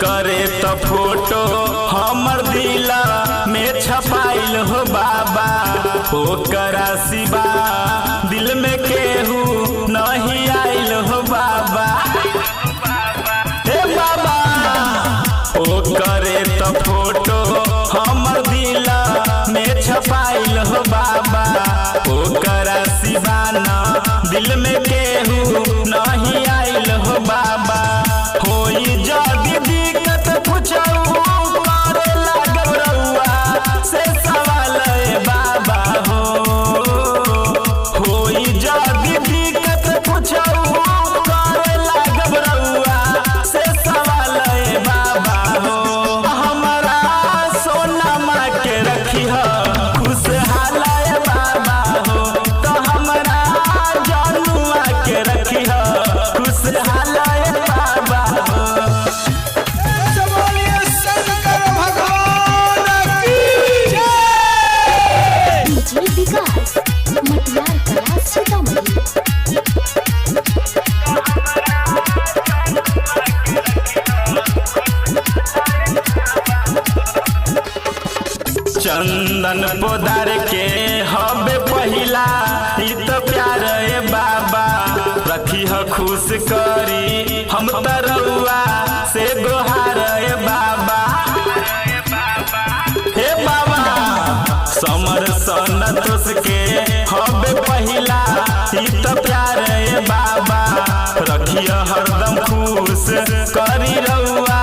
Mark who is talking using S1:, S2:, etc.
S1: करे तो फोटो हमर दिला में छपाइल हो बाबा, ओकरा सिवा दिल में केहू नहीं आइल हो बाबा। हे बाबा ओ करे तो फोटो हमर दिला में छपाइल हो बाबा, ओकरा सिवा न दिल में केहू नहीं आइल हो बाबा। होई जदी दिक्कत पूछऊ करे लागब रउआ से सवाल ए बाबा हो। होई जदी दिक्कत पूछऊ करे लागब रउआ से सवाल ए बाबा हो। हमरा सोना माँ के रखी हो खुशहाल ए बाबा हो, तो हमरा जनुआ के रखी हो खुशहाल ए बाबा हो।
S2: विकास मटियार कला सीतामढ़ी।
S1: चंदन पोदार के हबे पहिला ई तो प्यार ए बाबा, रखी ह खुश करी हम तरौआ से गोहार ए बाबा। हे बाबा समर संतोष के हबे पहिला ई तो प्यार ए बाबा, रखी हरदम खुश करी रउआ